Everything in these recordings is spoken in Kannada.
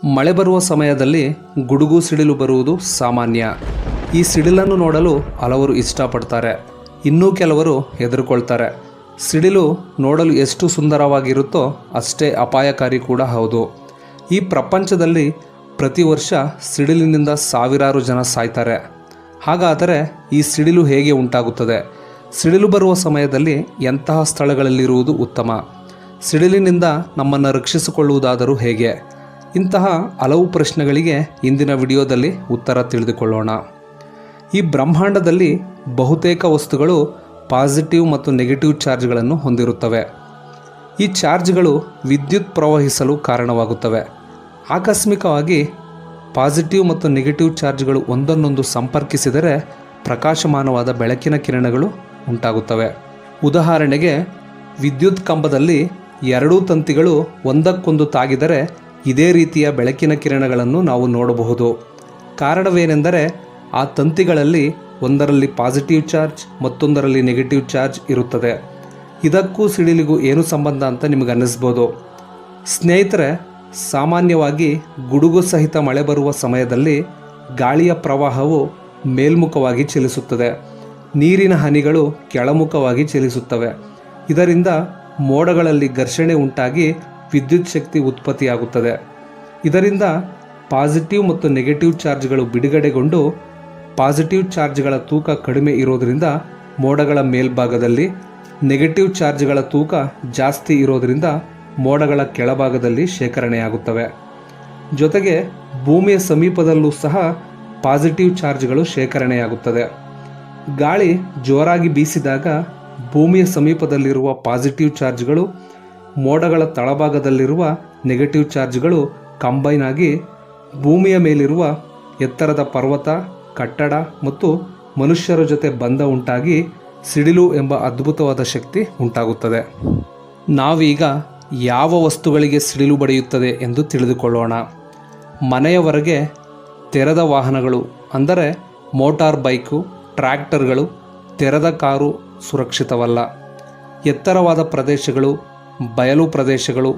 ಮಳೆ ಬರುವ ಸಮಯದಲ್ಲಿ ಗುಡುಗು ಸಿಡಿಲು ಬರುವುದು ಸಾಮಾನ್ಯ. ಈ ಸಿಡಿಲನ್ನು ನೋಡಲು ಹಲವರು ಇಷ್ಟಪಡ್ತಾರೆ, ಇನ್ನೂ ಕೆಲವರು ಹೆದರ್ಕೊಳ್ತಾರೆ. ಸಿಡಿಲು ನೋಡಲು ಎಷ್ಟು ಸುಂದರವಾಗಿರುತ್ತೋ ಅಷ್ಟೇ ಅಪಾಯಕಾರಿ ಕೂಡ ಹೌದು. ಈ ಪ್ರಪಂಚದಲ್ಲಿ ಪ್ರತಿ ವರ್ಷ ಸಿಡಿಲಿನಿಂದ ಸಾವಿರಾರು ಜನ ಸಾಯ್ತಾರೆ. ಹಾಗಾದರೆ ಈ ಸಿಡಿಲು ಹೇಗೆ ಉಂಟಾಗುತ್ತದೆ? ಸಿಡಿಲು ಬರುವ ಸಮಯದಲ್ಲಿ ಎಂತಹ ಸ್ಥಳಗಳಲ್ಲಿರುವುದು ಉತ್ತಮ? ಸಿಡಿಲಿನಿಂದ ನಮ್ಮನ್ನು ರಕ್ಷಿಸಿಕೊಳ್ಳುವುದಾದರೂ ಹೇಗೆ? ಇಂತಹ ಹಲವು ಪ್ರಶ್ನೆಗಳಿಗೆ ಇಂದಿನ ವಿಡಿಯೋದಲ್ಲಿ ಉತ್ತರ ತಿಳಿದುಕೊಳ್ಳೋಣ. ಈ ಬ್ರಹ್ಮಾಂಡದಲ್ಲಿ ಬಹುತೇಕ ವಸ್ತುಗಳು ಪಾಸಿಟಿವ್ ಮತ್ತು ನೆಗೆಟಿವ್ ಚಾರ್ಜ್ಗಳನ್ನು ಹೊಂದಿರುತ್ತವೆ. ಈ ಚಾರ್ಜ್ಗಳು ವಿದ್ಯುತ್ ಪ್ರವಹಿಸಲು ಕಾರಣವಾಗುತ್ತವೆ. ಆಕಸ್ಮಿಕವಾಗಿ ಪಾಸಿಟಿವ್ ಮತ್ತು ನೆಗೆಟಿವ್ ಚಾರ್ಜ್ಗಳು ಒಂದನ್ನೊಂದು ಸಂಪರ್ಕಿಸಿದರೆ ಪ್ರಕಾಶಮಾನವಾದ ಬೆಳಕಿನ ಕಿರಣಗಳು ಉಂಟಾಗುತ್ತವೆ. ಉದಾಹರಣೆಗೆ, ವಿದ್ಯುತ್ ಕಂಬದಲ್ಲಿ ಎರಡೂ ತಂತಿಗಳು ಒಂದಕ್ಕೊಂದು ತಾಗಿದರೆ ಇದೇ ರೀತಿಯ ಬೆಳಕಿನ ಕಿರಣಗಳನ್ನು ನಾವು ನೋಡಬಹುದು. ಕಾರಣವೇನೆಂದರೆ ಆ ತಂತಿಗಳಲ್ಲಿ ಒಂದರಲ್ಲಿ ಪಾಸಿಟಿವ್ ಚಾರ್ಜ್ ಮತ್ತೊಂದರಲ್ಲಿ ನೆಗೆಟಿವ್ ಚಾರ್ಜ್ ಇರುತ್ತದೆ. ಇದಕ್ಕೂ ಸಿಡಿಲಿಗೂ ಏನು ಸಂಬಂಧ ಅಂತ ನಿಮಗೆ ಅನ್ನಿಸ್ಬೋದು. ಸ್ನೇಹಿತರೆ, ಸಾಮಾನ್ಯವಾಗಿ ಗುಡುಗು ಸಹಿತ ಮಳೆ ಬರುವ ಸಮಯದಲ್ಲಿ ಗಾಳಿಯ ಪ್ರವಾಹವು ಮೇಲ್ಮುಖವಾಗಿ ಚಲಿಸುತ್ತದೆ, ನೀರಿನ ಹನಿಗಳು ಕೆಳಮುಖವಾಗಿ ಚಲಿಸುತ್ತವೆ. ಇದರಿಂದ ಮೋಡಗಳಲ್ಲಿ ಘರ್ಷಣೆ ಉಂಟಾಗಿ ವಿದ್ಯುತ್ ಶಕ್ತಿ ಉತ್ಪತ್ತಿಯಾಗುತ್ತದೆ. ಇದರಿಂದ ಪಾಸಿಟಿವ್ ಮತ್ತು ನೆಗೆಟಿವ್ ಚಾರ್ಜ್ಗಳು ಬಿಡುಗಡೆಗೊಂಡು ಪಾಸಿಟಿವ್ ಚಾರ್ಜ್ಗಳ ತೂಕ ಕಡಿಮೆ ಇರೋದರಿಂದ ಮೋಡಗಳ ಮೇಲ್ಭಾಗದಲ್ಲಿ, ನೆಗೆಟಿವ್ ಚಾರ್ಜ್ಗಳ ತೂಕ ಜಾಸ್ತಿ ಇರೋದರಿಂದ ಮೋಡಗಳ ಕೆಳಭಾಗದಲ್ಲಿ ಶೇಖರಣೆಯಾಗುತ್ತವೆ. ಜೊತೆಗೆ ಭೂಮಿಯ ಸಮೀಪದಲ್ಲೂ ಸಹ ಪಾಸಿಟಿವ್ ಚಾರ್ಜ್ಗಳು ಶೇಖರಣೆಯಾಗುತ್ತದೆ. ಗಾಳಿ ಜೋರಾಗಿ ಬೀಸಿದಾಗ ಭೂಮಿಯ ಸಮೀಪದಲ್ಲಿರುವ ಪಾಸಿಟಿವ್ ಚಾರ್ಜ್ಗಳು ಮೋಡಗಳ ತಳಭಾಗದಲ್ಲಿರುವ ನೆಗೆಟಿವ್ ಚಾರ್ಜ್ಗಳು ಕಂಬೈನ್ ಆಗಿ ಭೂಮಿಯ ಮೇಲಿರುವ ಎತ್ತರದ ಪರ್ವತ, ಕಟ್ಟಡ ಮತ್ತು ಮನುಷ್ಯರ ಜೊತೆ ಬಂಧ ಉಂಟಾಗಿ ಸಿಡಿಲು ಎಂಬ ಅದ್ಭುತವಾದ ಶಕ್ತಿ ಉಂಟಾಗುತ್ತದೆ. ನಾವೀಗ ಯಾವ ವಸ್ತುಗಳಿಗೆ ಸಿಡಿಲು ಬಡಿಯುತ್ತದೆ ಎಂದು ತಿಳಿದುಕೊಳ್ಳೋಣ. ಮನೆಯ ಹೊರಗೆ ತೆರೆದ ವಾಹನಗಳು ಅಂದರೆ ಮೋಟಾರ್ ಬೈಕು, ಟ್ರ್ಯಾಕ್ಟರ್ಗಳು, ತೆರೆದ ಕಾರು ಸುರಕ್ಷಿತವಲ್ಲ. ಎತ್ತರವಾದ ಪ್ರದೇಶಗಳು, ಬಯಲು ಪ್ರದೇಶಗಳು,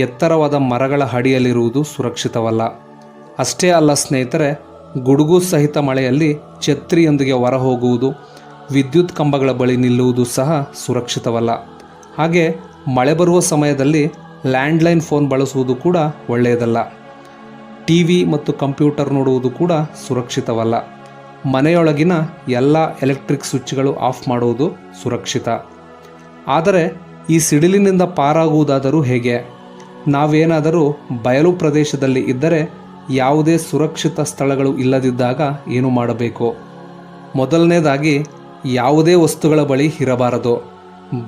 ಎತ್ತರವಾದ ಮರಗಳ ಅಡಿಯಲ್ಲಿರುವುದು ಸುರಕ್ಷಿತವಲ್ಲ. ಅಷ್ಟೇ ಅಲ್ಲ ಸ್ನೇಹಿತರೆ, ಗುಡುಗು ಸಹಿತ ಮಳೆಯಲ್ಲಿ ಛತ್ರಿಯೊಂದಿಗೆ ಹೊರಹೋಗುವುದು, ವಿದ್ಯುತ್ ಕಂಬಗಳ ಬಳಿ ನಿಲ್ಲುವುದು ಸಹ ಸುರಕ್ಷಿತವಲ್ಲ. ಹಾಗೆ ಮಳೆ ಬರುವ ಸಮಯದಲ್ಲಿ ಲ್ಯಾಂಡ್ಲೈನ್ ಫೋನ್ ಬಳಸುವುದು ಕೂಡ ಒಳ್ಳೆಯದಲ್ಲ. ಟಿವಿ ಮತ್ತು ಕಂಪ್ಯೂಟರ್ ನೋಡುವುದು ಕೂಡ ಸುರಕ್ಷಿತವಲ್ಲ. ಮನೆಯೊಳಗಿನ ಎಲ್ಲ ಎಲೆಕ್ಟ್ರಿಕ್ ಸ್ವಿಚ್ಗಳು ಆಫ್ ಮಾಡುವುದು ಸುರಕ್ಷಿತ. ಆದರೆ ಈ ಸಿಡಿಲಿನಿಂದ ಪಾರಾಗುವುದಾದರೂ ಹೇಗೆ? ನಾವೇನಾದರೂ ಬಯಲು ಪ್ರದೇಶದಲ್ಲಿ ಇದ್ದರೆ, ಯಾವುದೇ ಸುರಕ್ಷಿತ ಸ್ಥಳಗಳು ಇಲ್ಲದಿದ್ದಾಗ ಏನು ಮಾಡಬೇಕು? ಮೊದಲನೇದಾಗಿ, ಯಾವುದೇ ವಸ್ತುಗಳ ಬಳಿ ಇರಬಾರದು.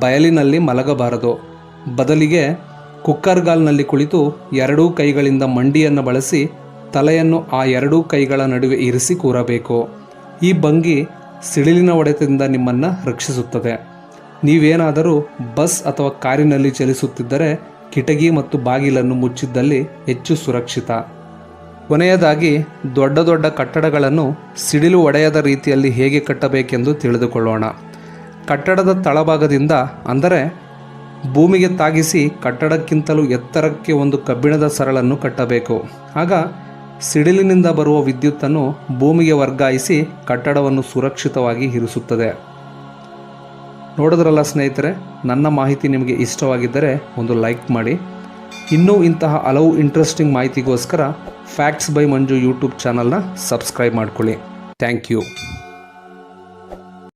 ಬಯಲಿನಲ್ಲಿ ಮಲಗಬಾರದು. ಬದಲಿಗೆ ಕುಕ್ಕರ್ಗಾಲ್ನಲ್ಲಿ ಕುಳಿತು ಎರಡೂ ಕೈಗಳಿಂದ ಮಂಡಿಯನ್ನು ಬಳಸಿ ತಲೆಯನ್ನು ಆ ಎರಡೂ ಕೈಗಳ ನಡುವೆ ಇರಿಸಿ ಕೂರಬೇಕು. ಈ ಭಂಗಿ ಸಿಡಿಲಿನ ಹೊಡೆತದಿಂದ ನಿಮ್ಮನ್ನು ರಕ್ಷಿಸುತ್ತದೆ. ನೀವೇನಾದರೂ ಬಸ್ ಅಥವಾ ಕಾರಿನಲ್ಲಿ ಚಲಿಸುತ್ತಿದ್ದರೆ ಕಿಟಕಿ ಮತ್ತು ಬಾಗಿಲನ್ನು ಮುಚ್ಚಿದ್ದಲ್ಲಿ ಹೆಚ್ಚು ಸುರಕ್ಷಿತ. ಕೊನೆಯದಾಗಿ, ದೊಡ್ಡ ದೊಡ್ಡ ಕಟ್ಟಡಗಳನ್ನು ಸಿಡಿಲು ಹೊಡೆಯದ ರೀತಿಯಲ್ಲಿ ಹೇಗೆ ಕಟ್ಟಬೇಕೆಂದು ತಿಳಿದುಕೊಳ್ಳೋಣ. ಕಟ್ಟಡದ ತಳಭಾಗದಿಂದ ಅಂದರೆ ಭೂಮಿಗೆ ತಾಗಿಸಿ ಕಟ್ಟಡಕ್ಕಿಂತಲೂ ಎತ್ತರಕ್ಕೆ ಒಂದು ಕಬ್ಬಿಣದ ಸರಳನ್ನು ಕಟ್ಟಬೇಕು. ಆಗ ಸಿಡಿಲಿನಿಂದ ಬರುವ ವಿದ್ಯುತ್ತನ್ನು ಭೂಮಿಗೆ ವರ್ಗಾಯಿಸಿ ಕಟ್ಟಡವನ್ನು ಸುರಕ್ಷಿತವಾಗಿ ಇರಿಸುತ್ತದೆ. ನೋಡಿದ್ರಲ್ಲ ಸ್ನೇಹಿತರೆ, ನನ್ನ ಮಾಹಿತಿ ನಿಮಗೆ ಇಷ್ಟವಾಗಿದ್ದರೆ ಒಂದು ಲೈಕ್ ಮಾಡಿ. ಇನ್ನೂ ಇಂತಹ ಹಲವು ಇಂಟ್ರೆಸ್ಟಿಂಗ್ ಮಾಹಿತಿಗೋಸ್ಕರ ಫ್ಯಾಕ್ಟ್ಸ್ ಬೈ ಮಂಜು ಯೂಟ್ಯೂಬ್ ಚಾನಲ್ನ ಸಬ್ಸ್ಕ್ರೈಬ್ ಮಾಡ್ಕೊಳ್ಳಿ. Thank you.